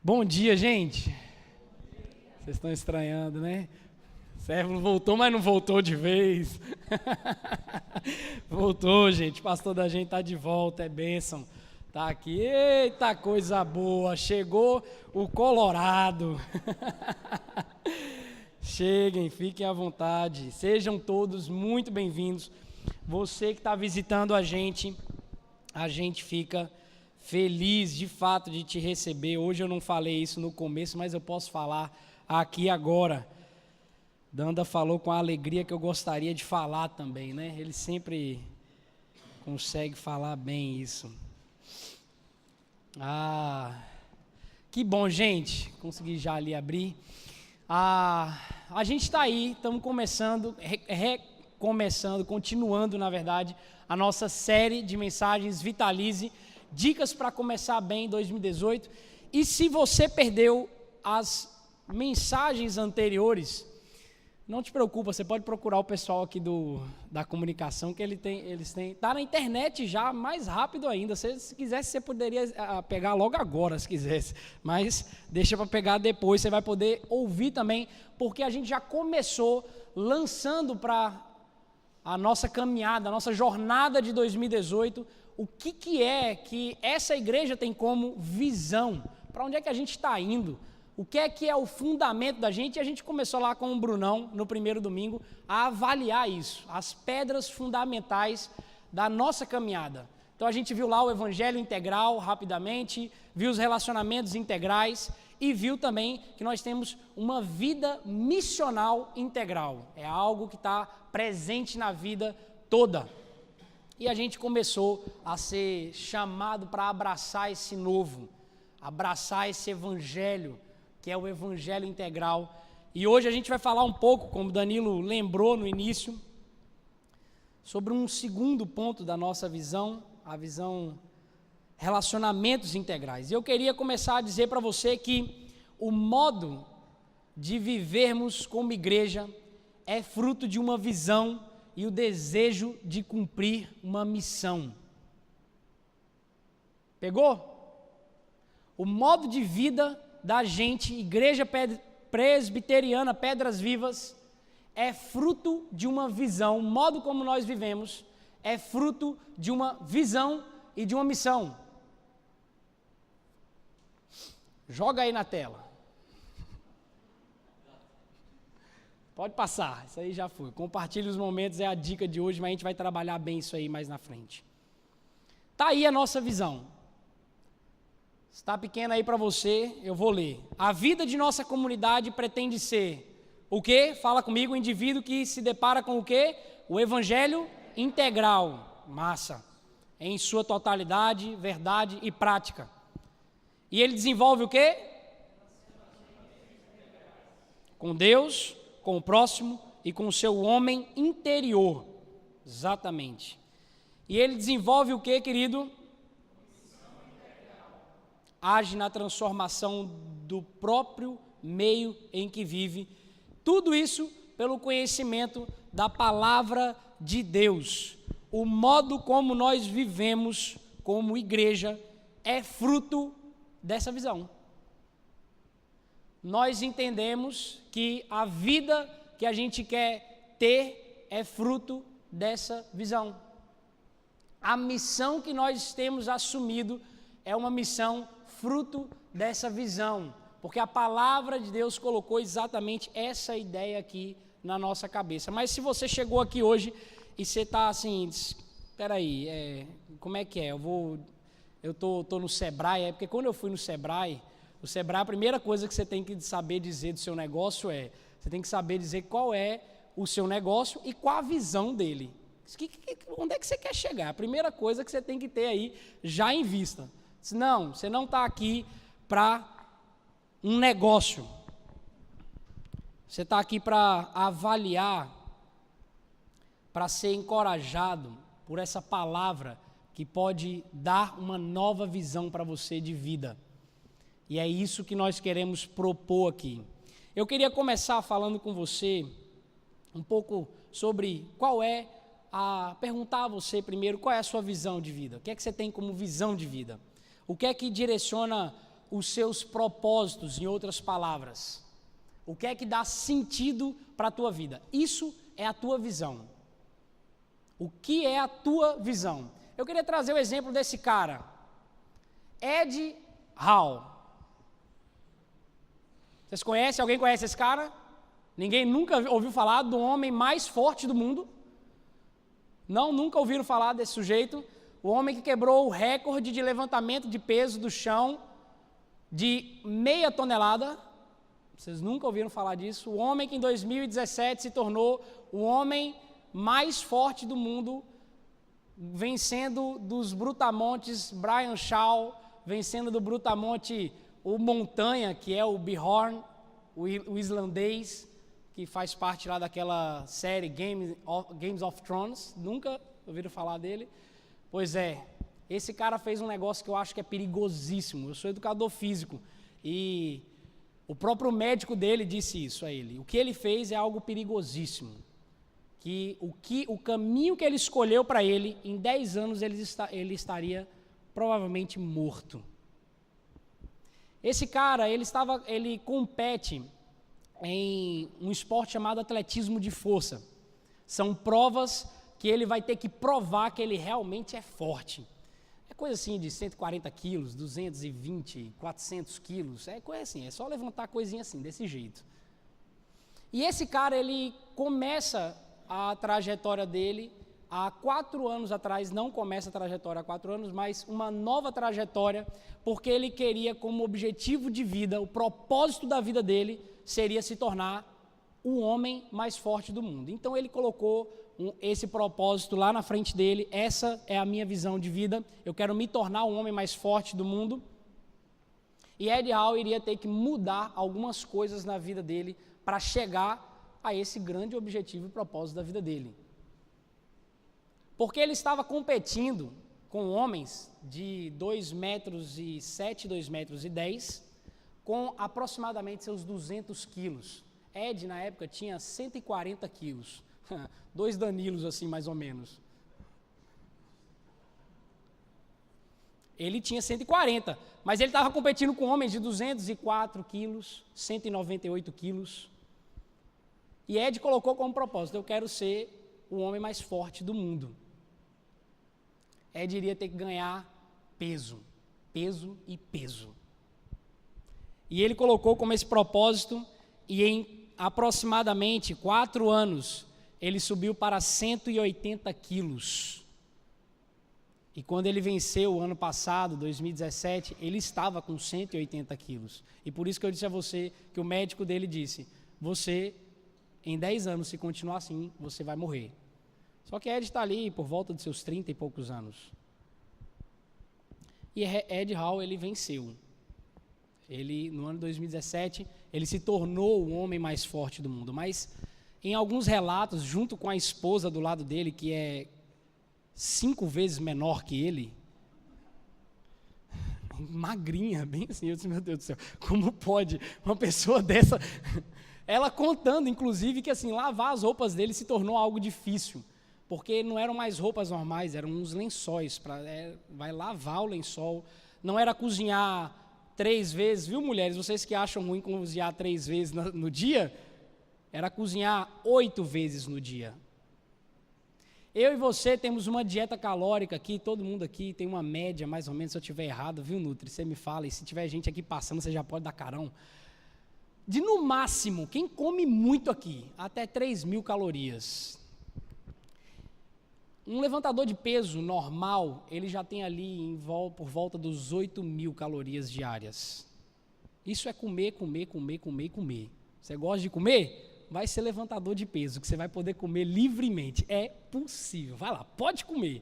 Bom dia, gente. Vocês estão estranhando, né? O servo voltou, mas não voltou de vez. Voltou, gente. O pastor da gente está de volta, é bênção. Tá aqui, eita coisa boa. Chegou o Colorado. Cheguem, fiquem à vontade. Sejam todos muito bem-vindos. Você que está visitando a gente fica feliz de fato de te receber. Hoje eu não falei isso no começo, mas eu posso falar aqui agora. Danda falou com a alegria que eu gostaria de falar também, né? Ele sempre consegue falar bem isso. Que bom, gente. Consegui já ali abrir. A gente está aí, estamos começando, continuando, na verdade, a nossa série de mensagens Vitalize, dicas para começar bem em 2018. E se você perdeu as mensagens anteriores, não te preocupa, você pode procurar o pessoal aqui da comunicação, que eles têm, está na internet já, mais rápido ainda. Se quisesse, você poderia pegar logo agora, se quisesse, mas deixa para pegar depois, você vai poder ouvir também, porque a gente já começou lançando para a nossa caminhada, a nossa jornada de 2018, o que é que essa igreja tem como visão, para onde é que a gente está indo, o que é o fundamento da gente. E a gente começou lá com o Brunão, no primeiro domingo, a avaliar isso, as pedras fundamentais da nossa caminhada. Então a gente viu lá o evangelho integral, rapidamente, viu os relacionamentos integrais e viu também que nós temos uma vida missional integral. É algo que está presente na vida toda. E a gente começou a ser chamado para abraçar esse novo, abraçar esse evangelho, que é o evangelho integral. E hoje a gente vai falar um pouco, como Danilo lembrou no início, sobre um segundo ponto da nossa visão, a visão relacionamentos integrais. E eu queria começar a dizer para você que o modo de vivermos como igreja é fruto de uma visão e o desejo de cumprir uma missão. Pegou? O modo de vida da gente, Igreja Presbiteriana Pedras Vivas, é fruto de uma visão. O modo como nós vivemos é fruto de uma visão e de uma missão. Joga aí na tela. Pode passar, isso aí já foi. Compartilhe os momentos, é a dica de hoje, mas a gente vai trabalhar bem isso aí mais na frente. Está aí a nossa visão. Está pequena aí para você, eu vou ler. A vida de nossa comunidade pretende ser o quê? Fala comigo, o indivíduo que se depara com o quê? O evangelho integral. Massa. Em sua totalidade, verdade e prática. E ele desenvolve o quê? Com Deus, com o próximo e com o seu homem interior. Exatamente. E ele desenvolve o quê, querido? Age na transformação do próprio meio em que vive. Tudo isso pelo conhecimento da palavra de Deus. O modo como nós vivemos como igreja é fruto dessa visão. Nós entendemos que a vida que a gente quer ter é fruto dessa visão. A missão que nós temos assumido é uma missão fruto dessa visão, porque a palavra de Deus colocou exatamente essa ideia aqui na nossa cabeça. Mas se você chegou aqui hoje e você está assim, espera aí, como é que é? Eu tô no Sebrae, porque quando eu fui no Sebrae, o Sebrae, a primeira coisa que você tem que saber dizer do seu negócio você tem que saber dizer qual é o seu negócio e qual a visão dele. Onde é que você quer chegar? A primeira coisa que você tem que ter aí já em vista. Não, você não está aqui para um negócio. Você está aqui para avaliar, para ser encorajado por essa palavra que pode dar uma nova visão para você de vida. E é isso que nós queremos propor aqui. Eu queria começar falando com você um pouco sobre perguntar a você primeiro qual é a sua visão de vida. O que é que você tem como visão de vida? O que é que direciona os seus propósitos, em outras palavras. O que é que dá sentido para a tua vida? Isso é a tua visão. O que é a tua visão? Eu queria trazer o exemplo desse cara, Ed Hall. Vocês conhecem? Alguém conhece esse cara? Ninguém nunca ouviu falar do homem mais forte do mundo? Não, nunca ouviram falar desse sujeito? O homem que quebrou o recorde de levantamento de peso do chão de 0,5 tonelada. Vocês nunca ouviram falar disso? O homem que em 2017 se tornou o homem mais forte do mundo, vencendo dos brutamontes Brian Shaw, vencendo do brutamonte o Montanha, que é o Bjorn, o islandês, que faz parte lá daquela série Games of Thrones. Nunca ouviram falar dele? Pois é, esse cara fez um negócio que eu acho que é perigosíssimo. Eu sou educador físico e o próprio médico dele disse isso a ele. O que ele fez é algo perigosíssimo. O caminho que ele escolheu para ele, em 10 anos ele estaria provavelmente morto. Esse cara, ele compete em um esporte chamado atletismo de força. São provas que ele vai ter que provar que ele realmente é forte. É coisa assim de 140 quilos, 220, 400 quilos, é coisa assim, é só levantar coisinha assim, desse jeito. E esse cara, ele começa a trajetória dele há 4 anos atrás, não começa a trajetória há 4 anos, mas uma nova trajetória, porque ele queria como objetivo de vida, o propósito da vida dele seria se tornar o homem mais forte do mundo. Então ele colocou esse propósito lá na frente dele. Essa é a minha visão de vida, eu quero me tornar o homem mais forte do mundo. E Ed Hall iria ter que mudar algumas coisas na vida dele para chegar a esse grande objetivo e propósito da vida dele. Porque ele estava competindo com homens de 2,7 metros, 2,10 metros, com aproximadamente seus 200 quilos. Ed, na época, tinha 140 quilos. 2 Danilos, assim, mais ou menos. Ele tinha 140, mas ele estava competindo com homens de 204 quilos, 198 quilos. E Ed colocou como propósito: eu quero ser o homem mais forte do mundo. Ed iria ter que ganhar peso, peso e peso. E ele colocou como esse propósito, e em aproximadamente 4 anos, ele subiu para 180 quilos. E quando ele venceu o ano passado, 2017, ele estava com 180 quilos. E por isso que eu disse a você que o médico dele disse: você, em 10 anos, se continuar assim, você vai morrer. Só que Ed está ali por volta de seus 30 e poucos anos. E Ed Hall, ele venceu. Ele, no ano 2017, ele se tornou o homem mais forte do mundo. Mas, em alguns relatos, junto com a esposa do lado dele, que é 5 vezes menor que ele, magrinha, bem assim, eu disse: meu Deus do céu, como pode uma pessoa dessa... Ela contando, inclusive, que assim, lavar as roupas dele se tornou algo difícil, porque não eram mais roupas normais, eram uns lençóis, vai lavar o lençol, não era cozinhar 3 vezes, viu, mulheres, vocês que acham ruim cozinhar 3 vezes no dia, era cozinhar 8 vezes no dia. Eu e você temos uma dieta calórica aqui, todo mundo aqui tem uma média, mais ou menos, se eu estiver errado, viu, Nutri, você me fala, e se tiver gente aqui passando, você já pode dar carão, de no máximo, quem come muito aqui, até 3.000 calorias. Um levantador de peso normal, ele já tem ali por volta dos 8.000 calorias diárias. Isso é comer, comer, comer, comer, comer. Você gosta de comer? Vai ser levantador de peso, que você vai poder comer livremente. É possível, vai lá, pode comer.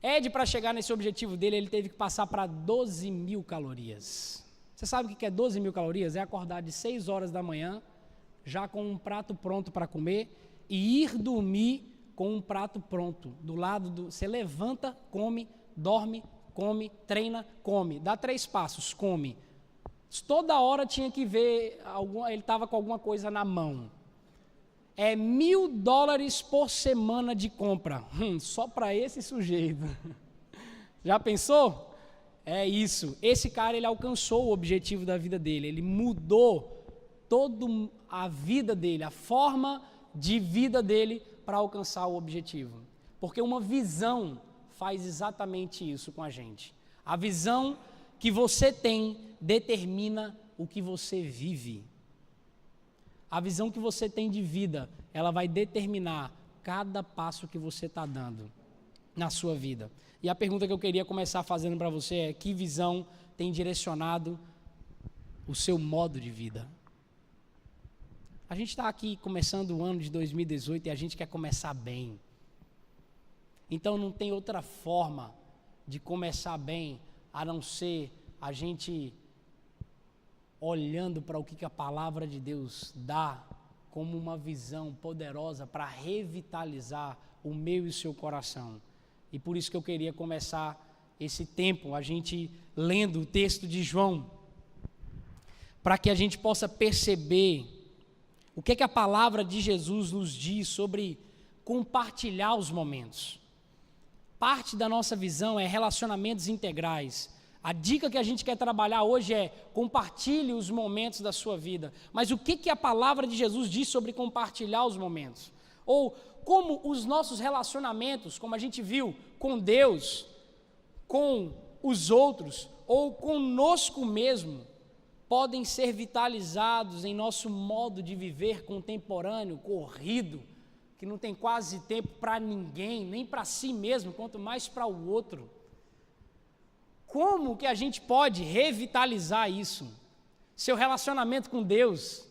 Ed, para chegar nesse objetivo dele, ele teve que passar para 12.000 calorias. Você sabe o que é 12.000 calorias? É acordar de 6 horas da manhã, já com um prato pronto para comer, e ir dormir com um prato pronto, do lado do... Você levanta, come, dorme, come, treina, come. Dá 3 passos, come. Toda hora tinha que ver, ele estava com alguma coisa na mão. É $1.000 por semana de compra. Só para esse sujeito. Já pensou? É isso. Esse cara, ele alcançou o objetivo da vida dele. Ele mudou toda a vida dele, a forma de vida dele para alcançar o objetivo. Porque uma visão faz exatamente isso com a gente. A visão que você tem determina o que você vive. A visão que você tem de vida, ela vai determinar cada passo que você está dando na sua vida. E a pergunta que eu queria começar fazendo para você é: que visão tem direcionado o seu modo de vida? A gente está aqui começando o ano de 2018 e a gente quer começar bem. Então não tem outra forma de começar bem a não ser a gente olhando para o que a palavra de Deus dá como uma visão poderosa para revitalizar o meu e o seu coração. E por isso que eu queria começar esse tempo, a gente lendo o texto de João, para que a gente possa perceber o que a palavra de Jesus nos diz sobre compartilhar os momentos. Parte da nossa visão é relacionamentos integrais. A dica que a gente quer trabalhar hoje é: compartilhe os momentos da sua vida. Mas o que a palavra de Jesus diz sobre compartilhar os momentos? Ou como os nossos relacionamentos, como a gente viu, com Deus, com os outros, ou conosco mesmo, podem ser vitalizados em nosso modo de viver contemporâneo, corrido, que não tem quase tempo para ninguém, nem para si mesmo, quanto mais para o outro. Como que a gente pode revitalizar isso? Seu relacionamento com Deus.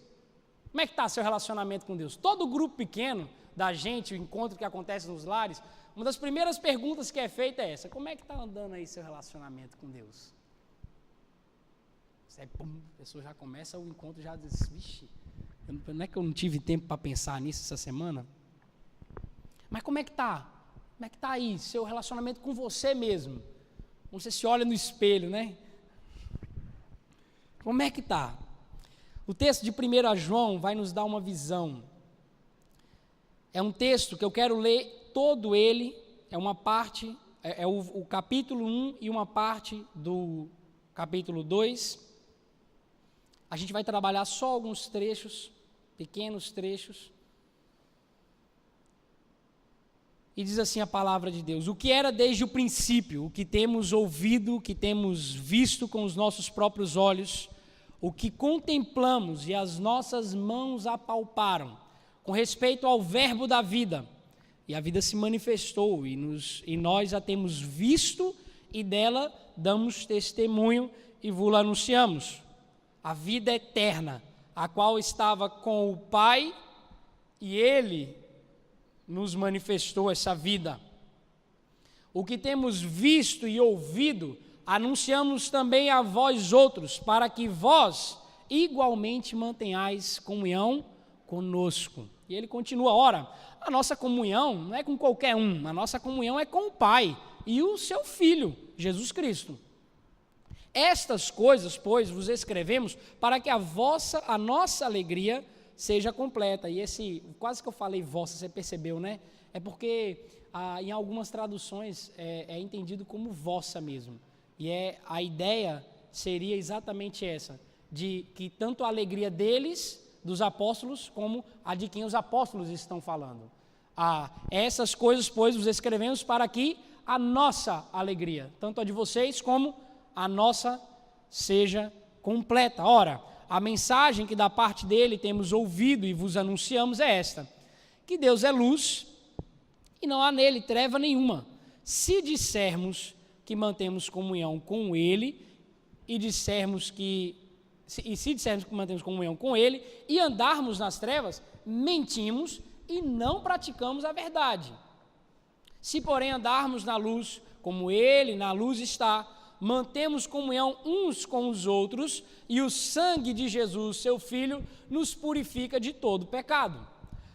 Como é que está seu relacionamento com Deus? Todo grupo pequeno da gente, o encontro que acontece nos lares, uma das primeiras perguntas que é feita é essa: como é que está andando aí seu relacionamento com Deus? A pessoa já começa o encontro, já diz: vixe, não é que eu não tive tempo para pensar nisso essa semana? Mas como é que está? Como é que está aí seu relacionamento com você mesmo? Como você se olha no espelho, né? Como é que está? O texto de 1 João vai nos dar uma visão. É um texto que eu quero ler todo ele, é uma parte, é o capítulo 1 e uma parte do capítulo 2. A gente vai trabalhar só alguns trechos, pequenos trechos. E diz assim a palavra de Deus: o que era desde o princípio, o que temos ouvido, o que temos visto com os nossos próprios olhos, o que contemplamos e as nossas mãos apalparam, com respeito ao verbo da vida. E a vida se manifestou, e nós a temos visto, e dela damos testemunho e vos anunciamos. A vida eterna, a qual estava com o Pai, e Ele nos manifestou essa vida. O que temos visto e ouvido, anunciamos também a vós outros, para que vós igualmente mantenhais comunhão conosco. E ele continua: ora, a nossa comunhão não é com qualquer um, a nossa comunhão é com o Pai e o seu Filho, Jesus Cristo. Estas coisas, pois, vos escrevemos para que a nossa alegria seja completa. E quase que eu falei vossa, você percebeu, né? É porque em algumas traduções é entendido como vossa mesmo. E a ideia seria exatamente essa, de que tanto a alegria deles, dos apóstolos, como a de quem os apóstolos estão falando. Essas coisas, pois, vos escrevemos para que a nossa alegria, tanto a de vocês como a nossa, seja completa. Ora, a mensagem que da parte dele temos ouvido e vos anunciamos é esta: que Deus é luz e não há nele treva nenhuma. Se dissermos que mantemos comunhão com ele se dissermos que mantemos comunhão com ele e andarmos nas trevas, mentimos e não praticamos a verdade. Se, porém, andarmos na luz, como ele na luz está, mantemos comunhão uns com os outros, e o sangue de Jesus, seu Filho, nos purifica de todo pecado.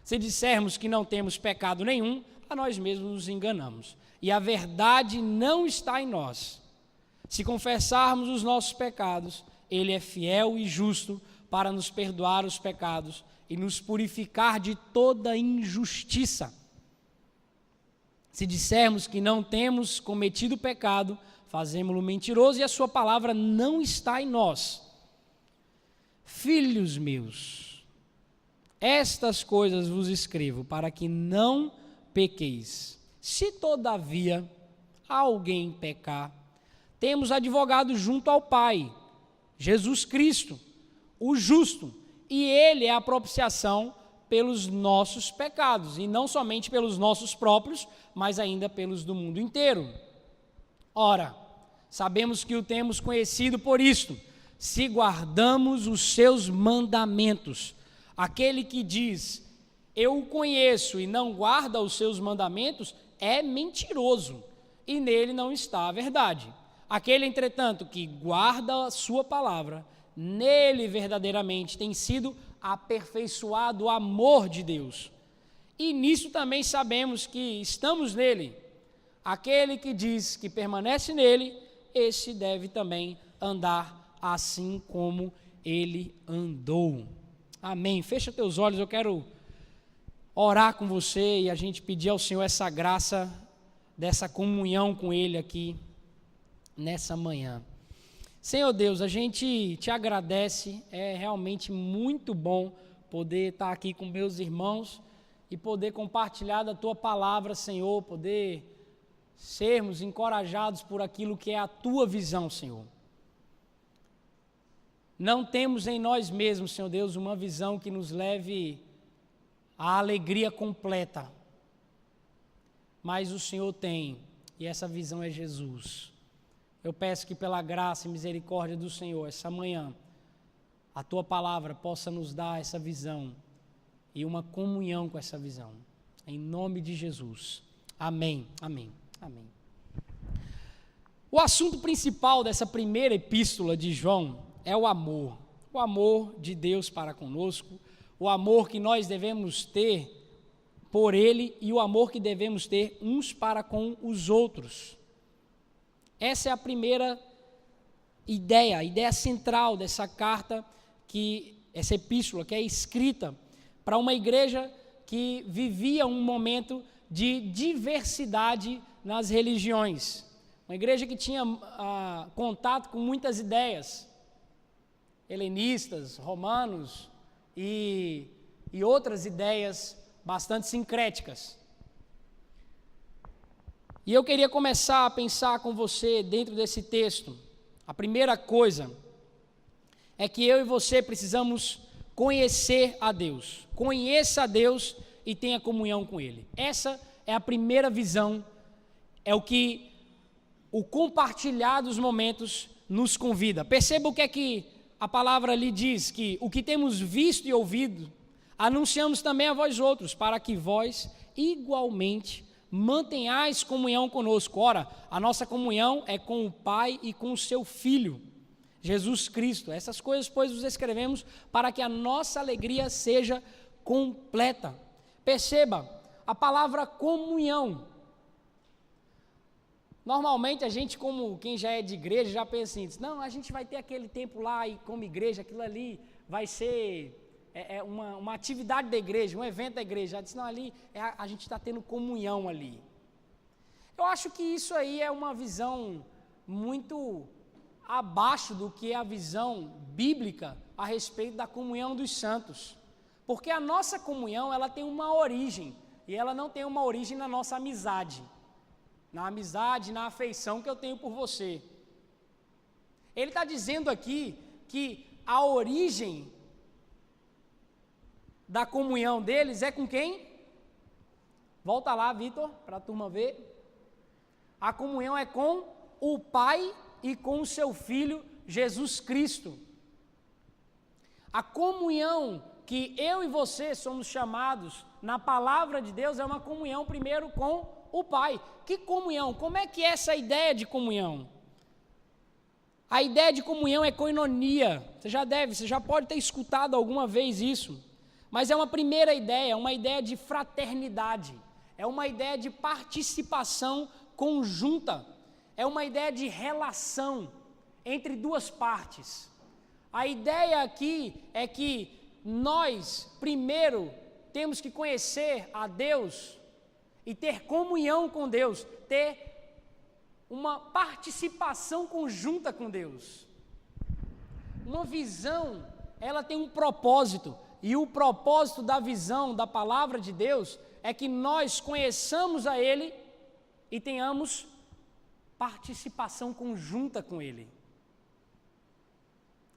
Se dissermos que não temos pecado nenhum, a nós mesmos nos enganamos, e a verdade não está em nós. Se confessarmos os nossos pecados, ele é fiel e justo para nos perdoar os pecados e nos purificar de toda injustiça. Se dissermos que não temos cometido pecado, fazemo-lo mentiroso e a sua palavra não está em nós. Filhos meus, estas coisas vos escrevo para que não pequeis. Se todavia alguém pecar, temos advogado junto ao Pai, Jesus Cristo, o justo, e ele é a propiciação pelos nossos pecados, e não somente pelos nossos próprios, mas ainda pelos do mundo inteiro. Ora, sabemos que o temos conhecido por isto, se guardamos os seus mandamentos. Aquele que diz, eu o conheço e não guarda os seus mandamentos, é mentiroso, e nele não está a verdade. Aquele, entretanto, que guarda a sua palavra, nele verdadeiramente tem sido aperfeiçoado o amor de Deus. E nisso também sabemos que estamos nele. Aquele que diz que permanece nele, esse deve também andar assim como ele andou. Amém. Fecha teus olhos, eu quero orar com você e a gente pedir ao Senhor essa graça, dessa comunhão com ele aqui nessa manhã. Senhor Deus, a gente te agradece, é realmente muito bom poder estar aqui com meus irmãos e poder compartilhar da tua palavra, Senhor, poder sermos encorajados por aquilo que é a tua visão, Senhor. Não temos em nós mesmos, Senhor Deus, uma visão que nos leve à alegria completa, mas o Senhor tem, e essa visão é Jesus. Eu peço que pela graça e misericórdia do Senhor, essa manhã, a tua palavra possa nos dar essa visão e uma comunhão com essa visão. Em nome de Jesus. Amém, amém, amém. O assunto principal dessa primeira epístola de João é o amor. O amor de Deus para conosco, o amor que nós devemos ter por Ele e o amor que devemos ter uns para com os outros. Essa é a primeira ideia, a ideia central dessa carta, essa epístola que é escrita para uma igreja que vivia um momento de diversidade nas religiões. Uma igreja que tinha contato com muitas ideias, helenistas, romanos e outras ideias bastante sincréticas. E eu queria começar a pensar com você dentro desse texto. A primeira coisa é que eu e você precisamos conhecer a Deus. Conheça a Deus e tenha comunhão com Ele. Essa é a primeira visão, é o que o compartilhar dos momentos nos convida. Perceba o que é que a palavra ali diz, que o que temos visto e ouvido, anunciamos também a vós outros, para que vós igualmente mantenhais comunhão conosco. Ora, a nossa comunhão é com o Pai e com o seu Filho, Jesus Cristo. Essas coisas, pois, vos escrevemos para que a nossa alegria seja completa. Perceba, a palavra comunhão. Normalmente a gente, como quem já é de igreja, já pensa assim, não, a gente vai ter aquele tempo lá e como igreja, aquilo ali vai ser uma atividade da igreja, um evento da igreja. Já disse, não, ali a gente está tendo comunhão ali. Eu acho que isso aí é uma visão muito abaixo do que é a visão bíblica a respeito da comunhão dos santos. Porque a nossa comunhão, ela tem uma origem, e ela não tem uma origem na nossa amizade. Na amizade, na afeição que eu tenho por você. Ele está dizendo aqui que a origem da comunhão deles é com quem? Volta lá, Vitor, para a turma ver. A comunhão é com o Pai e com o seu Filho, Jesus Cristo. A comunhão que eu e você somos chamados na palavra de Deus é uma comunhão primeiro com o Pai. Que comunhão? Como é que é essa ideia de comunhão? A ideia de comunhão é koinonia. Você já pode ter escutado alguma vez isso. Mas é uma primeira ideia, uma ideia de fraternidade. É uma ideia de participação conjunta. É uma ideia de relação entre duas partes. A ideia aqui é que nós, primeiro, temos que conhecer a Deus e ter comunhão com Deus, ter uma participação conjunta com Deus. Uma visão, ela tem um propósito, e o propósito da visão da palavra de Deus é que nós conheçamos a Ele e tenhamos participação conjunta com Ele.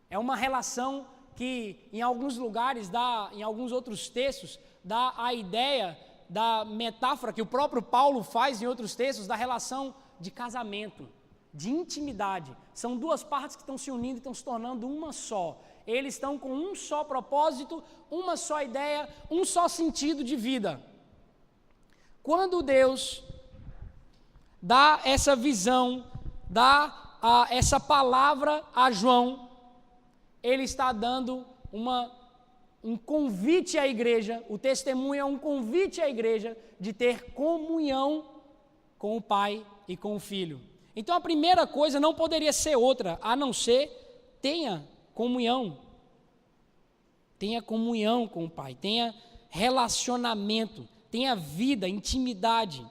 É uma relação que em alguns lugares, em alguns outros textos, dá a ideia da metáfora que o próprio Paulo faz em outros textos, da relação de casamento, de intimidade. São duas partes que estão se unindo e estão se tornando uma só. Eles estão com um só propósito, uma só ideia, um só sentido de vida. Quando Deus dá essa visão, dá essa palavra a João, Ele está dando um convite à igreja, o testemunho é um convite à igreja de ter comunhão com o Pai e com o Filho. Então a primeira coisa não poderia ser outra, a não ser tenha comunhão com o Pai, tenha relacionamento, tenha vida, intimidade.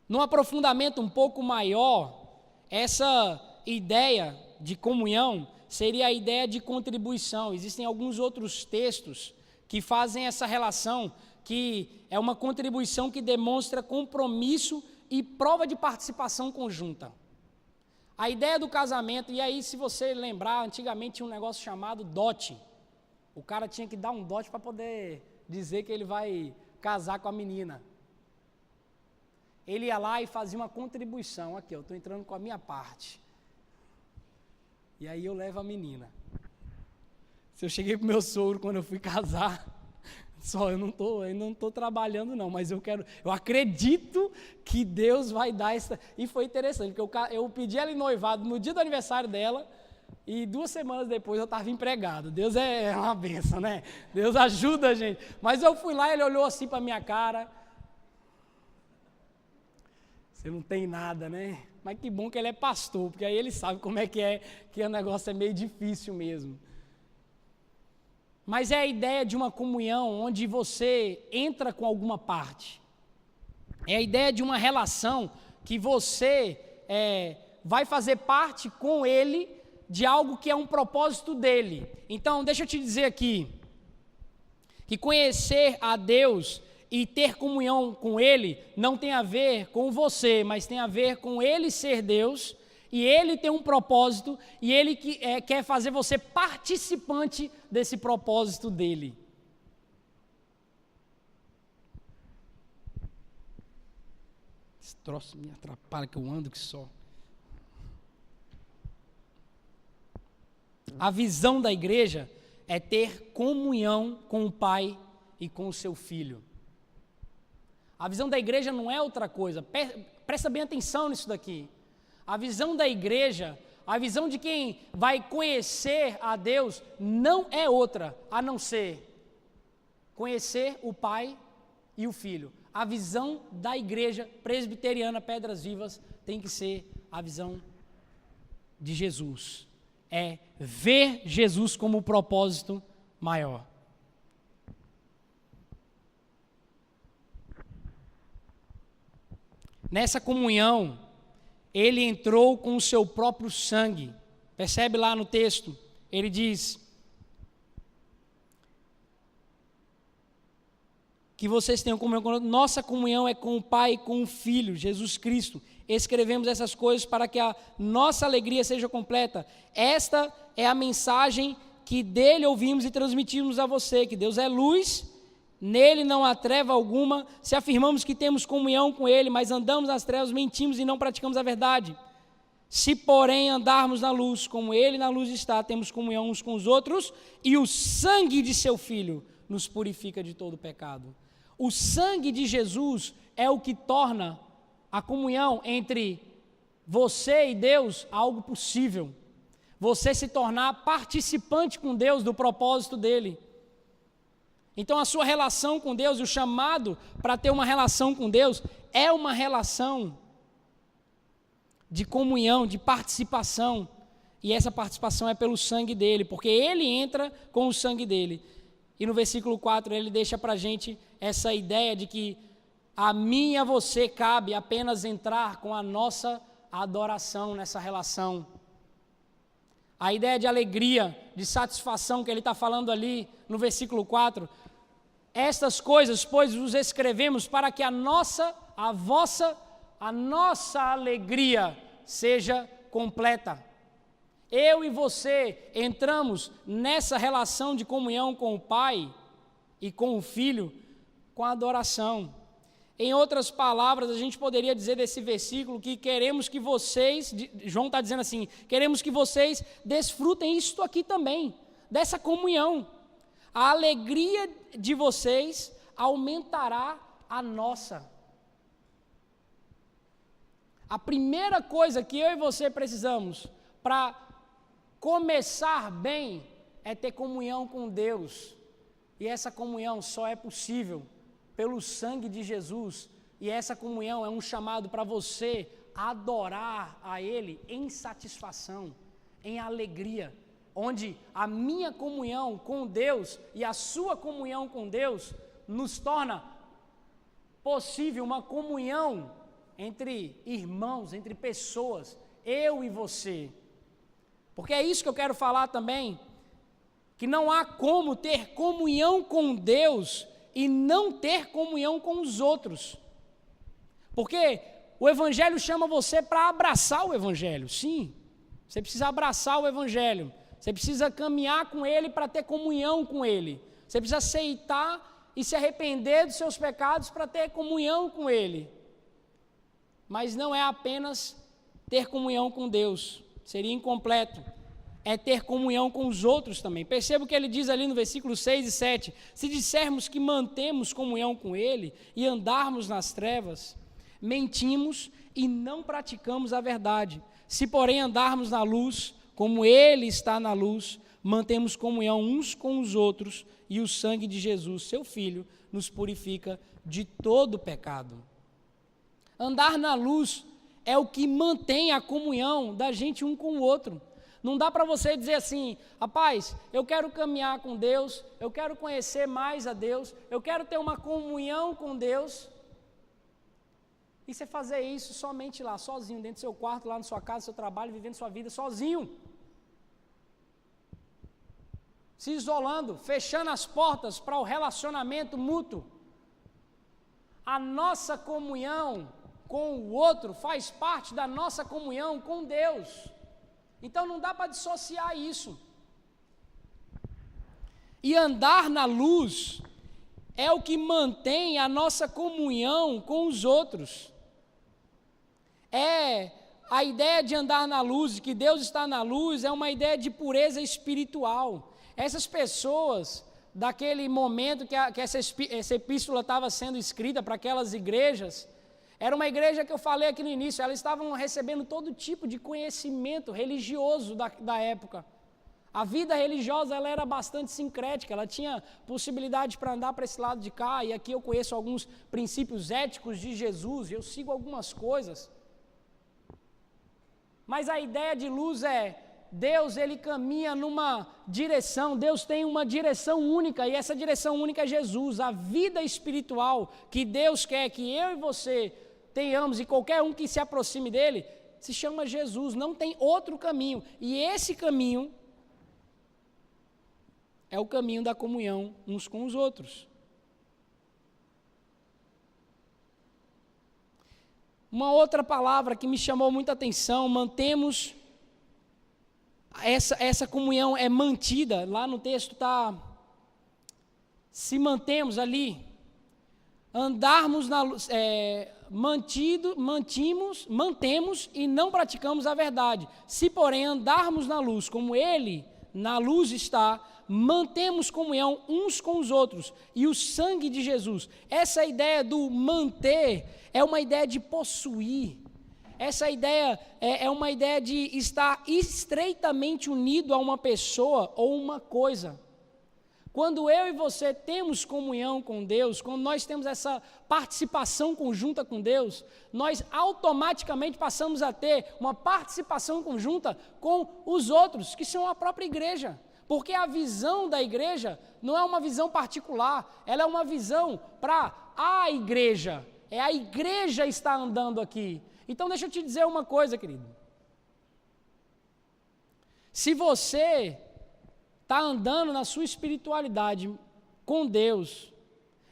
Num aprofundamento um pouco maior, essa ideia de comunhão seria a ideia de contribuição. Existem alguns outros textos que fazem essa relação, que é uma contribuição que demonstra compromisso e prova de participação conjunta. A ideia do casamento, e aí se você lembrar, antigamente tinha um negócio chamado dote. O cara tinha que dar um dote para poder dizer que ele vai casar com a menina. Ele ia lá e fazia uma contribuição. Aqui, eu estou entrando com a minha parte. E aí eu levo a menina. Se eu cheguei para o meu sogro quando eu fui casar, eu não estou trabalhando não, mas eu acredito que Deus vai dar essa. E foi interessante, porque eu pedi ela em noivado no dia do aniversário dela, e 2 semanas depois eu estava empregado. Deus é uma benção, né? Deus ajuda a gente. Mas eu fui lá, ele olhou assim para a minha cara. Você não tem nada, né? Mas que bom que ele é pastor, porque aí ele sabe como é, que o negócio é meio difícil mesmo. Mas é a ideia de uma comunhão onde você entra com alguma parte. É a ideia de uma relação que você vai fazer parte com ele de algo que é um propósito dele. Então, deixa eu te dizer aqui, que conhecer a Deus e ter comunhão com Ele não tem a ver com você, mas tem a ver com Ele ser Deus, e Ele tem um propósito, e Ele quer fazer você participante desse propósito dEle. Esse troço me atrapalha, que eu ando que só. A visão da igreja é ter comunhão com o Pai e com o seu Filho. A visão da igreja não é outra coisa, presta bem atenção nisso daqui. A visão da igreja, a visão de quem vai conhecer a Deus, não é outra, a não ser conhecer o Pai e o Filho. A visão da igreja presbiteriana Pedras Vivas tem que ser a visão de Jesus. É ver Jesus como o propósito maior. Nessa comunhão, ele entrou com o seu próprio sangue. Percebe lá no texto? Ele diz que vocês tenham comunhão conosco. Nossa comunhão é com o Pai e com o Filho, Jesus Cristo. Escrevemos essas coisas para que a nossa alegria seja completa. Esta é a mensagem que dele ouvimos e transmitimos a você, que Deus é luz, nele não há treva alguma. Se afirmamos que temos comunhão com ele, mas andamos nas trevas, mentimos e não praticamos a verdade. Se, porém, andarmos na luz, como ele na luz está, temos comunhão uns com os outros, e o sangue de seu Filho nos purifica de todo pecado. O sangue de Jesus é o que torna a comunhão entre você e Deus algo possível. Você se tornar participante com Deus do propósito dele. Então a sua relação com Deus, o chamado para ter uma relação com Deus, é uma relação de comunhão, de participação. E essa participação é pelo sangue dele, porque ele entra com o sangue dele. E no versículo 4 ele deixa para a gente essa ideia de que A mim e a você cabe apenas entrar com a nossa adoração nessa relação. A ideia de alegria, de satisfação que ele está falando ali no versículo 4. Estas coisas, pois, vos escrevemos para que a nossa alegria seja completa. Eu e você entramos nessa relação de comunhão com o Pai e com o Filho com a adoração. Em outras palavras, a gente poderia dizer desse versículo que queremos que vocês, João está dizendo assim, queremos que vocês desfrutem isto aqui também, dessa comunhão. A alegria de vocês aumentará a nossa. A primeira coisa que eu e você precisamos para começar bem é ter comunhão com Deus. E essa comunhão só é possível pelo sangue de Jesus, e essa comunhão é um chamado para você adorar a Ele em satisfação, em alegria, onde a minha comunhão com Deus e a sua comunhão com Deus nos torna possível uma comunhão entre irmãos, entre pessoas, eu e você. Porque é isso que eu quero falar também, que não há como ter comunhão com Deus e não ter comunhão com os outros. Porque o Evangelho chama você para abraçar o Evangelho, sim. Você precisa abraçar o Evangelho. Você precisa caminhar com Ele para ter comunhão com Ele. Você precisa aceitar e se arrepender dos seus pecados para ter comunhão com Ele. Mas não é apenas ter comunhão com Deus, seria incompleto. É ter comunhão com os outros também. Perceba o que ele diz ali no versículo 6 e 7. Se dissermos que mantemos comunhão com Ele e andarmos nas trevas, mentimos e não praticamos a verdade. Se, porém, andarmos na luz, como Ele está na luz, mantemos comunhão uns com os outros e o sangue de Jesus, seu Filho, nos purifica de todo pecado. Andar na luz é o que mantém a comunhão da gente um com o outro. Não dá para você dizer assim, rapaz, eu quero caminhar com Deus, eu quero conhecer mais a Deus, eu quero ter uma comunhão com Deus, e você fazer isso somente lá, sozinho, dentro do seu quarto, lá na sua casa, no seu trabalho, vivendo sua vida sozinho. Se isolando, fechando as portas para o relacionamento mútuo. A nossa comunhão com o outro faz parte da nossa comunhão com Deus. Então não dá para dissociar isso. E andar na luz é o que mantém a nossa comunhão com os outros. A ideia de andar na luz, de que Deus está na luz, é uma ideia de pureza espiritual. Essas pessoas, daquele momento que essa epístola estava sendo escrita para aquelas igrejas, era uma igreja que eu falei aqui no início, elas estavam recebendo todo tipo de conhecimento religioso da época. A vida religiosa ela era bastante sincrética, ela tinha possibilidade para andar para esse lado de cá, e aqui eu conheço alguns princípios éticos de Jesus, e eu sigo algumas coisas. Mas a ideia de luz Deus ele caminha numa direção, Deus tem uma direção única, e essa direção única é Jesus. A vida espiritual que Deus quer que eu e você tenhamos, e qualquer um que se aproxime dele, se chama Jesus, não tem outro caminho, e esse caminho é o caminho da comunhão uns com os outros. Uma outra palavra que me chamou muita atenção, mantemos, essa comunhão é mantida, lá no texto está, se mantemos ali, andarmos na luz, mantemos e não praticamos a verdade. Se, porém, andarmos na luz, como Ele na luz está, mantemos comunhão uns com os outros, e o sangue de Jesus. Essa ideia do manter é uma ideia de possuir. Essa ideia é uma ideia de estar estreitamente unido a uma pessoa ou uma coisa. Quando eu e você temos comunhão com Deus, quando nós temos essa participação conjunta com Deus, nós automaticamente passamos a ter uma participação conjunta com os outros, que são a própria igreja. Porque a visão da igreja não é uma visão particular, ela é uma visão para a igreja. é a igreja estar andando aqui. Então deixa eu te dizer uma coisa, querido. Se você está andando na sua espiritualidade com Deus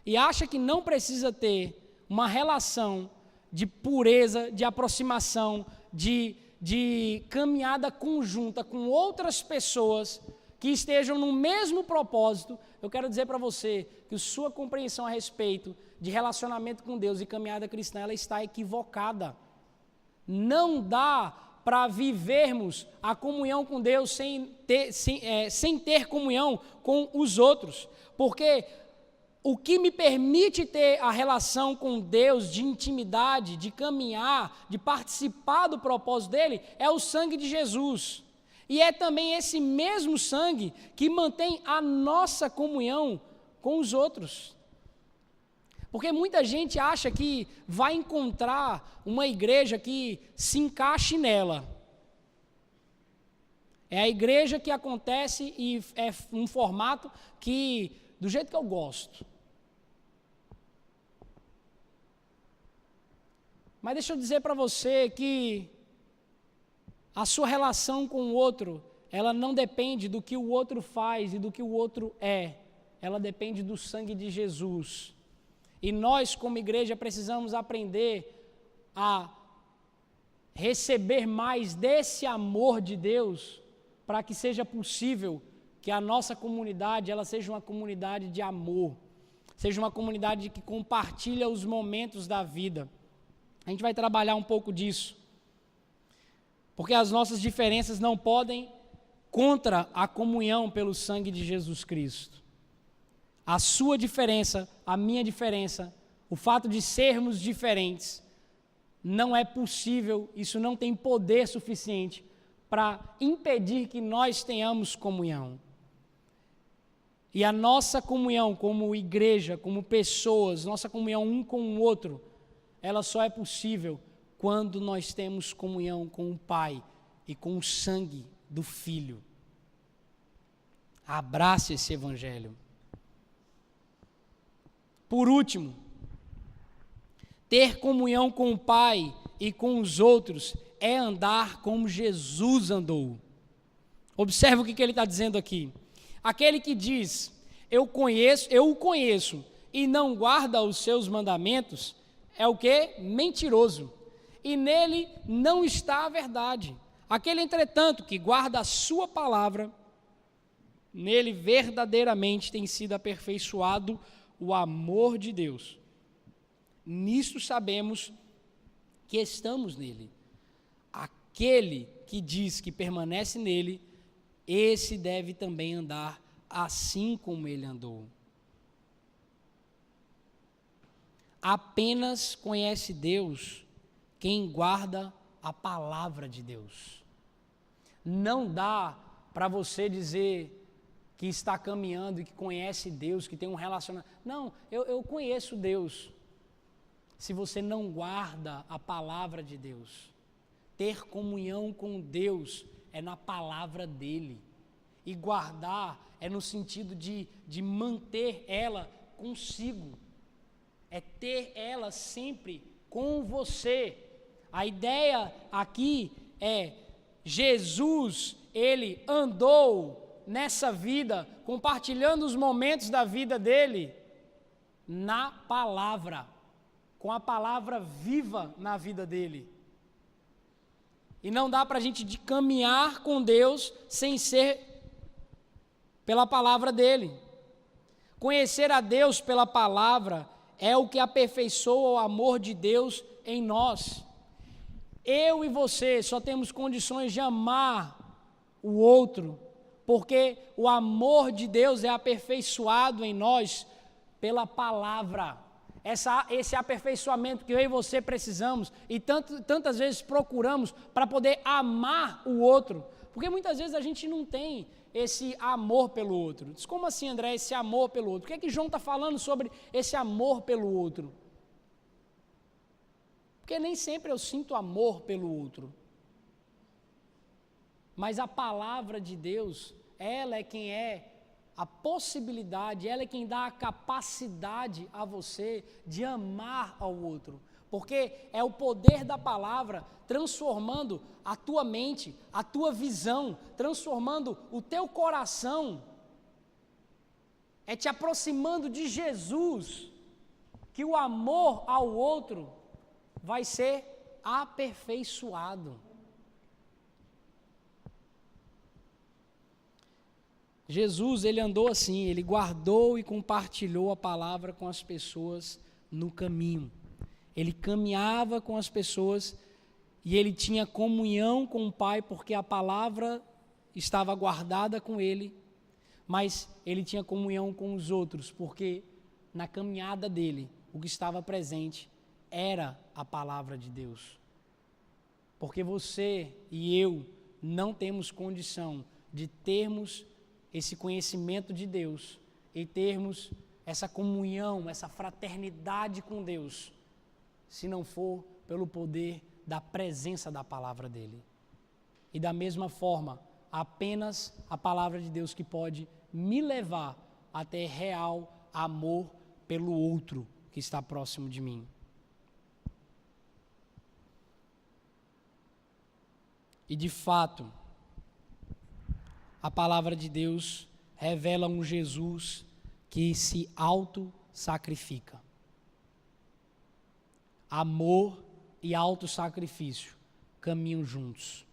e acha que não precisa ter uma relação de pureza, de aproximação, de caminhada conjunta com outras pessoas que estejam no mesmo propósito, eu quero dizer para você que sua compreensão a respeito de relacionamento com Deus e caminhada cristã, ela está equivocada. Não dá para vivermos a comunhão com Deus sem ter comunhão com os outros, porque o que me permite ter a relação com Deus de intimidade, de caminhar, de participar do propósito dele, é o sangue de Jesus. E é também esse mesmo sangue que mantém a nossa comunhão com os outros. Porque muita gente acha que vai encontrar uma igreja que se encaixe nela. É a igreja que acontece e é um formato que, do jeito que eu gosto. Mas deixa eu dizer para você que a sua relação com o outro, ela não depende do que o outro faz e do que o outro é. Ela depende do sangue de Jesus. E nós, como igreja, precisamos aprender a receber mais desse amor de Deus, para que seja possível que a nossa comunidade, ela seja uma comunidade de amor, seja uma comunidade que compartilha os momentos da vida. A gente vai trabalhar um pouco disso, porque as nossas diferenças não podem contra a comunhão pelo sangue de Jesus Cristo. A sua diferença, a minha diferença, o fato de sermos diferentes, não é possível, isso não tem poder suficiente para impedir que nós tenhamos comunhão. E a nossa comunhão como igreja, como pessoas, nossa comunhão um com o outro, ela só é possível quando nós temos comunhão com o Pai e com o sangue do Filho. Abrace esse evangelho. Por último, ter comunhão com o Pai e com os outros é andar como Jesus andou. Observe o que ele está dizendo aqui. Aquele que diz, eu o conheço e não guarda os seus mandamentos, é o quê? Mentiroso. E nele não está a verdade. Aquele, entretanto, que guarda a sua palavra, nele verdadeiramente tem sido aperfeiçoado o amor de Deus. Nisto sabemos que estamos nele. Aquele que diz que permanece nele, esse deve também andar assim como ele andou. Apenas conhece Deus quem guarda a palavra de Deus. Não dá para você dizer que está caminhando e que conhece Deus, que tem um relacionamento. Não, eu conheço Deus. Se você não guarda a palavra de Deus, ter comunhão com Deus é na palavra dele. E guardar é no sentido de manter ela consigo. É ter ela sempre com você. A ideia aqui é Jesus, ele andou nessa vida, compartilhando os momentos da vida dele na palavra, com a palavra viva na vida dele. E não dá para a gente caminhar com Deus sem ser pela palavra dele. Conhecer a Deus pela palavra é o que aperfeiçoa o amor de Deus em nós. Eu e você só temos condições de amar o outro, porque o amor de Deus é aperfeiçoado em nós pela palavra. Esse aperfeiçoamento que eu e você precisamos e tantas vezes procuramos para poder amar o outro, porque muitas vezes a gente não tem esse amor pelo outro. Diz, como assim, André, esse amor pelo outro? O que é que João está falando sobre esse amor pelo outro? Porque nem sempre eu sinto amor pelo outro. Mas a palavra de Deus, ela é quem é a possibilidade, ela é quem dá a capacidade a você de amar ao outro. Porque é o poder da palavra transformando a tua mente, a tua visão, transformando o teu coração, é te aproximando de Jesus, que o amor ao outro vai ser aperfeiçoado. Jesus, ele andou assim, ele guardou e compartilhou a palavra com as pessoas no caminho. Ele caminhava com as pessoas e ele tinha comunhão com o Pai, porque a palavra estava guardada com ele, mas ele tinha comunhão com os outros, porque na caminhada dele, o que estava presente era a palavra de Deus. Porque você e eu não temos condição de termos esse conhecimento de Deus e termos essa comunhão, essa fraternidade com Deus, se não for pelo poder da presença da palavra dele. E da mesma forma, apenas a palavra de Deus que pode me levar a ter real amor pelo outro que está próximo de mim. E de fato, a palavra de Deus revela um Jesus que se auto-sacrifica. Amor e auto-sacrifício caminham juntos.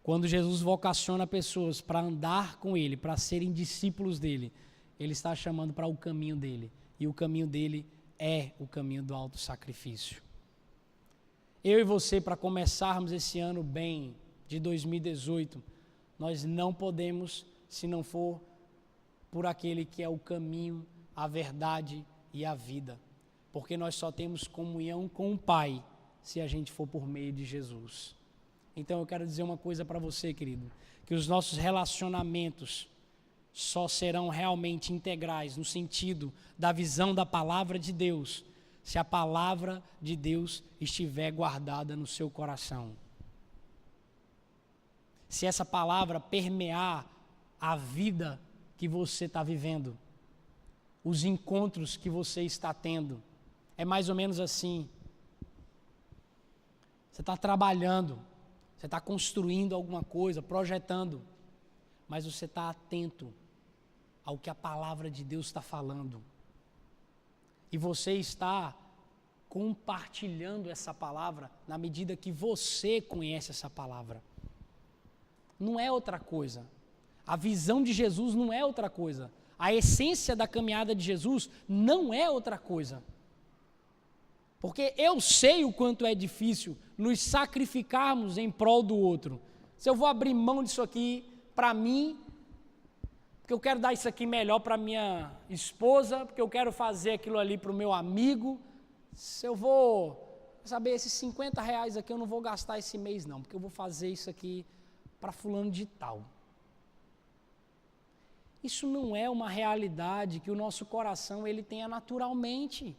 Quando Jesus vocaciona pessoas para andar com Ele, para serem discípulos dEle, Ele está chamando para o caminho dEle. E o caminho dEle é o caminho do auto-sacrifício. Eu e você, para começarmos esse ano bem, de 2018, nós não podemos, se não for por aquele que é o caminho, a verdade e a vida. Porque nós só temos comunhão com o Pai se a gente for por meio de Jesus. Então eu quero dizer uma coisa para você, querido, que os nossos relacionamentos só serão realmente integrais no sentido da visão da palavra de Deus, se a palavra de Deus estiver guardada no seu coração. Se essa palavra permear a vida que você está vivendo, os encontros que você está tendo, é mais ou menos assim. Você está trabalhando, você está construindo alguma coisa, projetando, mas você está atento ao que a palavra de Deus está falando. E você está compartilhando essa palavra na medida que você conhece essa palavra. Não é outra coisa. A visão de Jesus não é outra coisa. A essência da caminhada de Jesus não é outra coisa. Porque eu sei o quanto é difícil nos sacrificarmos em prol do outro. Se eu vou abrir mão disso aqui para mim, porque eu quero dar isso aqui melhor para minha esposa, porque eu quero fazer aquilo ali para o meu amigo, se eu vou, saber, esses R$50 aqui eu não vou gastar esse mês não, porque eu vou fazer isso aqui para fulano de tal. Isso não é uma realidade que o nosso coração ele tenha naturalmente.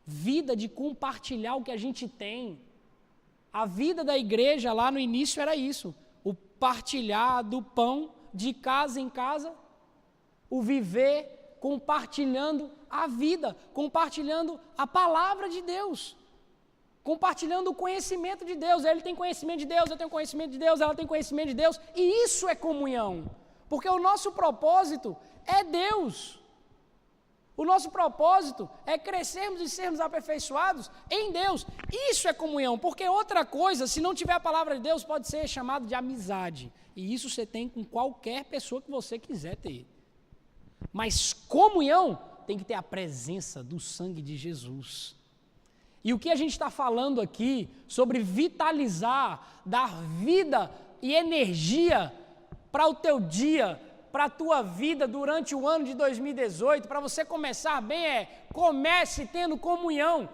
Vida de compartilhar o que a gente tem. A vida da igreja lá no início era isso, o partilhar do pão de casa em casa, o viver compartilhando a vida, compartilhando a palavra de Deus, compartilhando o conhecimento de Deus. Ele tem conhecimento de Deus, eu tenho conhecimento de Deus, ela tem conhecimento de Deus, e isso é comunhão, porque o nosso propósito é Deus. O nosso propósito é crescermos e sermos aperfeiçoados em Deus. Isso é comunhão, porque outra coisa, se não tiver a palavra de Deus, pode ser chamado de amizade. E isso você tem com qualquer pessoa que você quiser ter. Mas comunhão tem que ter a presença do sangue de Jesus. E o que a gente está falando aqui sobre vitalizar, dar vida e energia para o teu dia, para a tua vida durante o ano de 2018, para você começar bem, comece tendo comunhão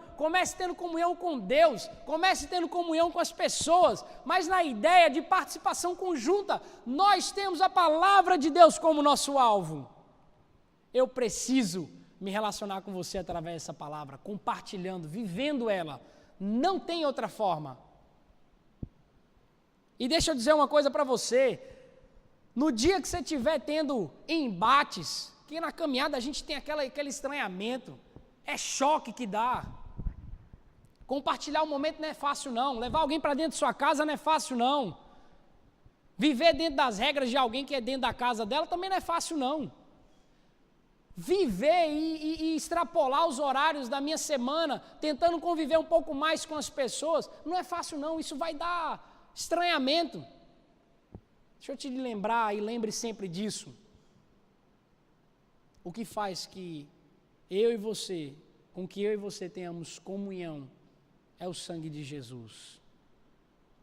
com Deus, comece tendo comunhão com as pessoas, mas na ideia de participação conjunta, nós temos a palavra de Deus como nosso alvo. Eu preciso me relacionar com você através dessa palavra, compartilhando, vivendo ela, não tem outra forma. E deixa eu dizer uma coisa para você, No dia que você estiver tendo embates, que na caminhada a gente tem aquele estranhamento, é choque que dá. Compartilhar o momento não é fácil não, levar alguém para dentro de sua casa não é fácil não. Viver dentro das regras de alguém que é dentro da casa dela também não é fácil não. Viver e extrapolar os horários da minha semana, tentando conviver um pouco mais com as pessoas, não é fácil não, isso vai dar estranhamento. Deixa eu te lembrar e lembre sempre disso. O que faz que com que eu e você tenhamos comunhão, é o sangue de Jesus.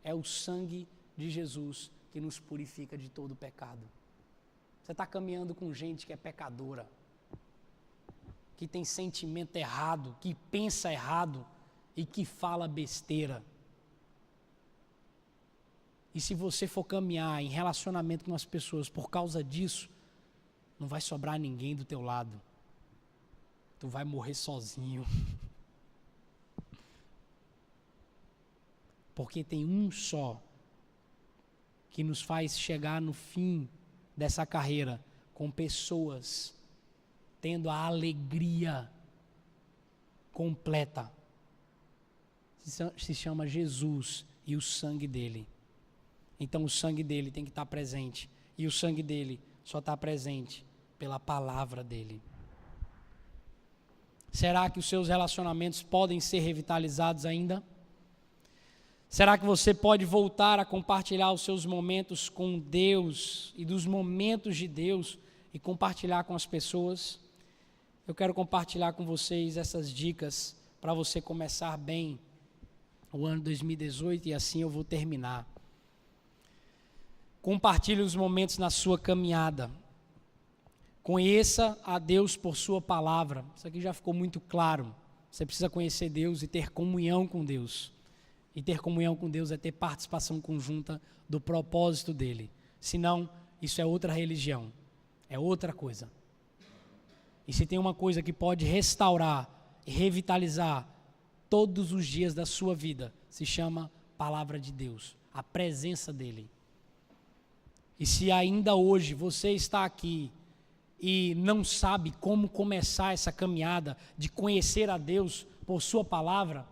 É o sangue de Jesus que nos purifica de todo pecado. Você está caminhando com gente que é pecadora, que tem sentimento errado, que pensa errado e que fala besteira. E se você for caminhar em relacionamento com as pessoas por causa disso, não vai sobrar ninguém do teu lado. Tu vai morrer sozinho. Porque tem um só que nos faz chegar no fim dessa carreira com pessoas tendo a alegria completa. Se chama Jesus e o sangue dele. Então o sangue dele tem que estar presente. E o sangue dele só está presente pela palavra dele. Será que os seus relacionamentos podem ser revitalizados ainda? Será que você pode voltar a compartilhar os seus momentos com Deus e dos momentos de Deus e compartilhar com as pessoas? Eu quero compartilhar com vocês essas dicas para você começar bem o ano 2018 e assim eu vou terminar. Compartilhe os momentos na sua caminhada. Conheça a Deus por sua palavra. Isso aqui já ficou muito claro. Você precisa conhecer Deus e ter comunhão com Deus. E ter comunhão com Deus é ter participação conjunta do propósito dele. Senão, isso é outra religião. É outra coisa. E se tem uma coisa que pode restaurar e revitalizar todos os dias da sua vida, se chama palavra de Deus. A presença dele. E se ainda hoje você está aqui e não sabe como começar essa caminhada de conhecer a Deus por sua palavra,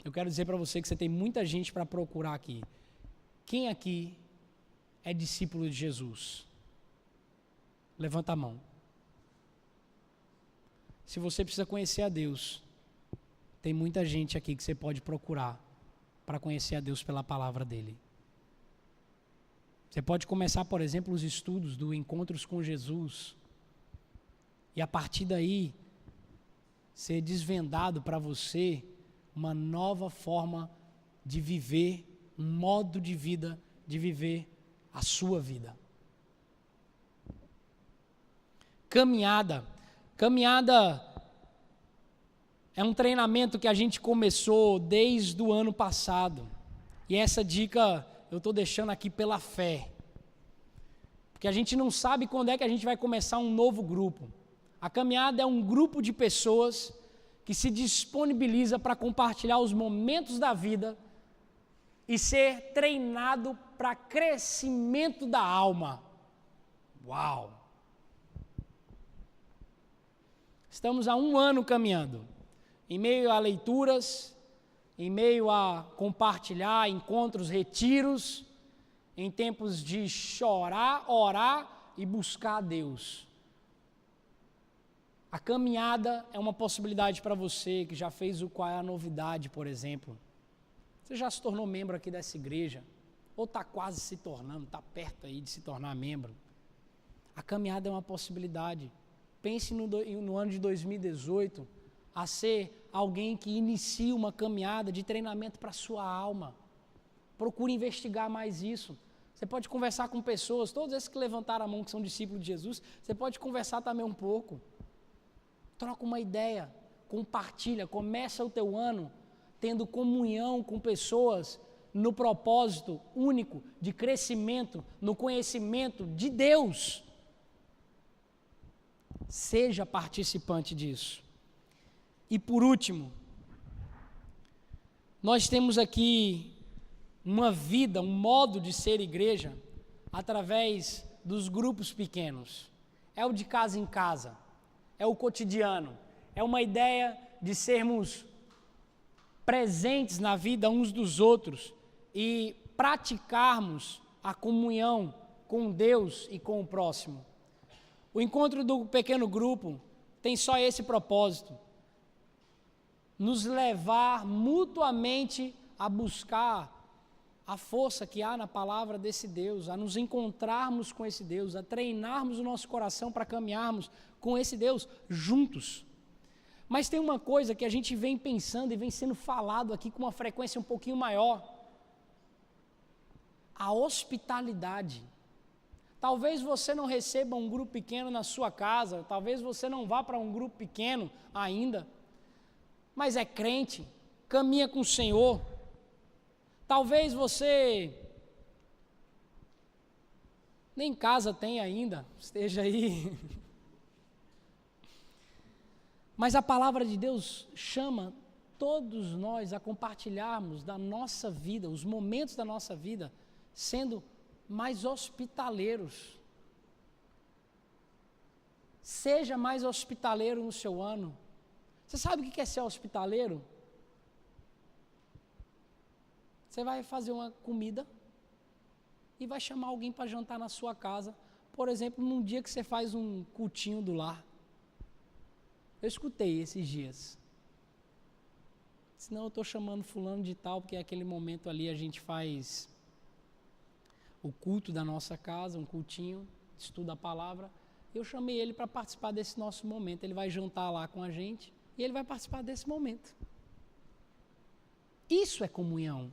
eu quero dizer para você que você tem muita gente para procurar aqui. Quem aqui é discípulo de Jesus? Levanta a mão. Se você precisa conhecer a Deus, tem muita gente aqui que você pode procurar para conhecer a Deus pela palavra dele. Você pode começar, por exemplo, os estudos do Encontros com Jesus e a partir daí ser desvendado para você uma nova forma de viver, um modo de vida, de viver a sua vida. Caminhada. Caminhada é um treinamento que a gente começou desde o ano passado. E essa dica eu estou deixando aqui pela fé. Porque a gente não sabe quando é que a gente vai começar um novo grupo. A caminhada é um grupo de pessoas que se disponibiliza para compartilhar os momentos da vida e ser treinado para crescimento da alma. Uau! Estamos há 1 ano caminhando, em meio a leituras, em meio a compartilhar encontros, retiros, em tempos de chorar, orar e buscar a Deus. A caminhada é uma possibilidade para você que já fez o Qual é a Novidade, por exemplo. Você já se tornou membro aqui dessa igreja, ou está quase se tornando, está perto aí de se tornar membro. A caminhada é uma possibilidade. Pense no ano de 2018 a ser alguém que inicia uma caminhada de treinamento para a sua alma. Procure investigar mais isso. Você pode conversar com pessoas, todos esses que levantaram a mão que são discípulos de Jesus, você pode conversar também um pouco. Troca uma ideia, compartilha, começa o teu ano tendo comunhão com pessoas no propósito único de crescimento, no conhecimento de Deus. Seja participante disso. E por último, nós temos aqui uma vida, um modo de ser igreja através dos grupos pequenos. É o de casa em casa, é o cotidiano, é uma ideia de sermos presentes na vida uns dos outros e praticarmos a comunhão com Deus e com o próximo. O encontro do pequeno grupo tem só esse propósito: nos levar mutuamente a buscar a força que há na palavra desse Deus, a nos encontrarmos com esse Deus, a treinarmos o nosso coração para caminharmos com esse Deus juntos. Mas tem uma coisa que a gente vem pensando e vem sendo falado aqui com uma frequência um pouquinho maior: a hospitalidade. Talvez você não receba um grupo pequeno na sua casa, talvez você não vá para um grupo pequeno ainda, mas é crente, caminha com o Senhor. Talvez você nem casa tem ainda, esteja aí. Mas a palavra de Deus chama todos nós a compartilharmos da nossa vida, os momentos da nossa vida, sendo mais hospitaleiros. Seja mais hospitaleiro no seu ano. Você sabe o que é ser hospitaleiro? Você vai fazer uma comida e vai chamar alguém para jantar na sua casa, por exemplo, num dia que você faz um cultinho do lar. Eu escutei esses dias. Senão eu estou chamando fulano de tal, porque aquele momento ali a gente faz o culto da nossa casa, um cultinho, estuda a palavra. Eu chamei ele para participar desse nosso momento. Ele vai jantar lá com a gente e ele vai participar desse momento. Isso é comunhão.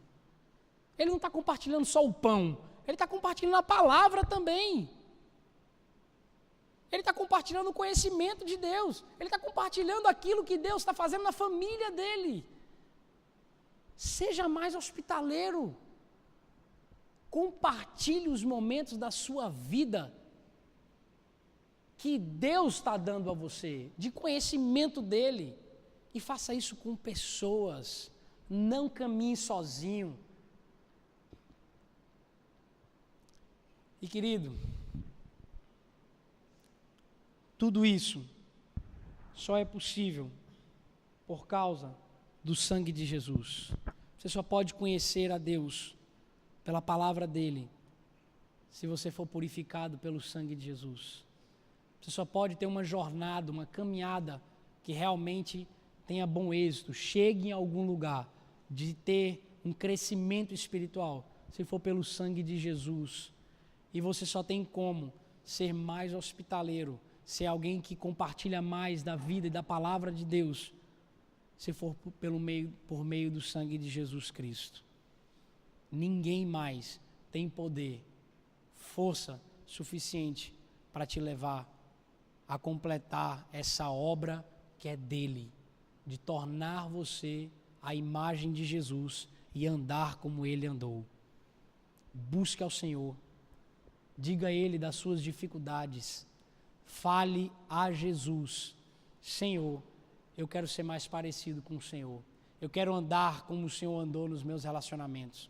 Ele não está compartilhando só o pão, ele está compartilhando a palavra também. Ele está compartilhando o conhecimento de Deus, ele está compartilhando aquilo que Deus está fazendo na família dele. Seja mais hospitaleiro. Compartilhe os momentos da sua vida que Deus está dando a você, de conhecimento dele, e faça isso com pessoas. Não caminhe sozinho. E querido, tudo isso só é possível por causa do sangue de Jesus. Você só pode conhecer a Deus pela palavra dele, se você for purificado pelo sangue de Jesus. Você só pode ter uma jornada, uma caminhada que realmente tenha bom êxito, chegue em algum lugar, de ter um crescimento espiritual, se for pelo sangue de Jesus. E você só tem como ser mais hospitaleiro, ser alguém que compartilha mais da vida e da palavra de Deus, se for por meio do sangue de Jesus Cristo. Ninguém mais tem poder, força suficiente para te levar a completar essa obra que é dele, de tornar você a imagem de Jesus e andar como ele andou. Busque ao Senhor, diga a ele das suas dificuldades, fale a Jesus: Senhor, eu quero ser mais parecido com o Senhor, eu quero andar como o Senhor andou nos meus relacionamentos.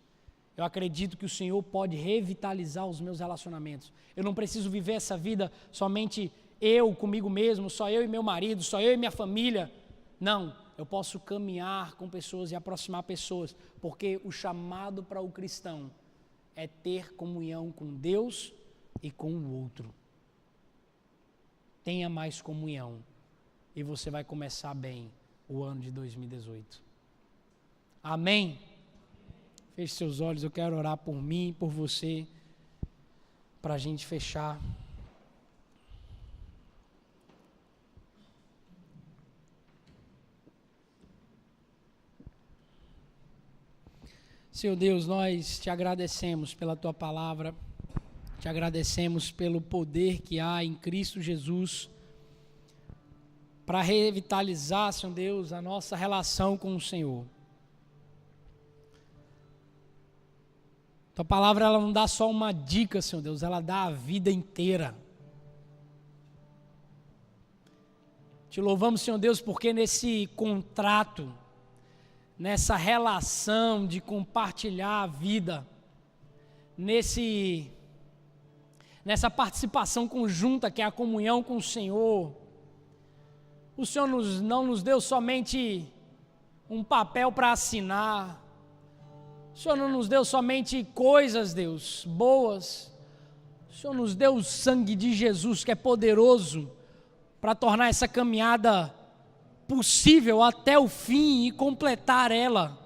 Eu acredito que o Senhor pode revitalizar os meus relacionamentos. Eu não preciso viver essa vida somente eu comigo mesmo, só eu e meu marido, só eu e minha família. Não, eu posso caminhar com pessoas e aproximar pessoas, porque o chamado para o cristão é ter comunhão com Deus e com o outro. Tenha mais comunhão e você vai começar bem o ano de 2018. Amém? Feche seus olhos, eu quero orar por mim e por você, para a gente fechar. Senhor Deus, nós te agradecemos pela tua palavra, te agradecemos pelo poder que há em Cristo Jesus para revitalizar, Senhor Deus, a nossa relação com o Senhor. Tua palavra, ela não dá só uma dica, Senhor Deus, ela dá a vida inteira. Te louvamos, Senhor Deus, porque nesse contrato, nessa relação de compartilhar a vida, nessa participação conjunta que é a comunhão com o Senhor. O Senhor não nos deu somente um papel para assinar. O Senhor não nos deu somente coisas, Deus, boas. O Senhor nos deu o sangue de Jesus, que é poderoso para tornar essa caminhada possível até o fim e completar ela.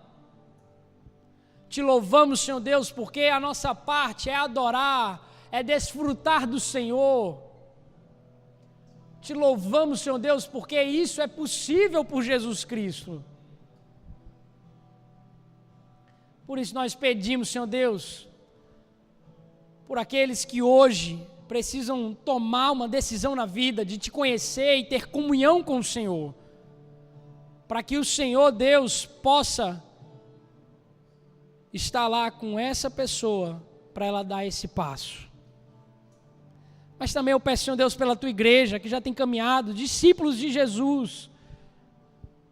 Te louvamos, Senhor Deus, porque a nossa parte é adorar, é desfrutar do Senhor. Te louvamos, Senhor Deus, porque isso é possível por Jesus Cristo. Por isso nós pedimos, Senhor Deus, por aqueles que hoje precisam tomar uma decisão na vida de Te conhecer e ter comunhão com o Senhor, para que o Senhor Deus possa estar lá com essa pessoa, para ela dar esse passo. Mas também eu peço, Senhor Deus, pela Tua igreja, que já tem caminhado, discípulos de Jesus,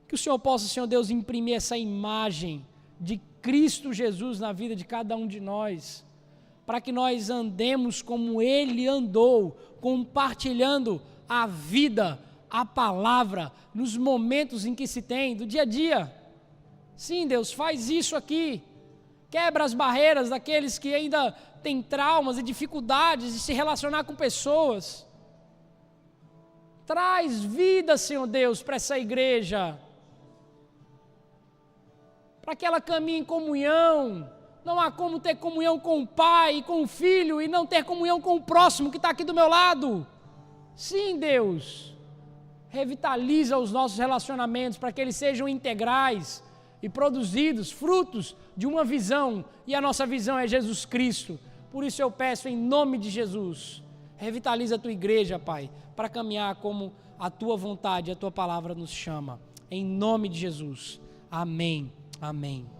que o Senhor possa, Senhor Deus, imprimir essa imagem de Cristo Jesus na vida de cada um de nós, para que nós andemos como Ele andou, compartilhando a vida, a palavra, nos momentos em que se tem, do dia a dia. Sim, Deus, faz isso aqui. Quebra as barreiras daqueles que ainda têm traumas e dificuldades de se relacionar com pessoas. Traz vida, Senhor Deus, para essa igreja, para que ela caminhe em comunhão. Não há como ter comunhão com o Pai e com o Filho e não ter comunhão com o próximo que está aqui do meu lado. Sim, Deus, revitaliza os nossos relacionamentos para que eles sejam integrais e produzidos, frutos de uma visão, e a nossa visão é Jesus Cristo. Por isso eu peço em nome de Jesus, revitaliza a Tua igreja, Pai, para caminhar como a Tua vontade, a Tua palavra nos chama. Em nome de Jesus. Amém. Amém.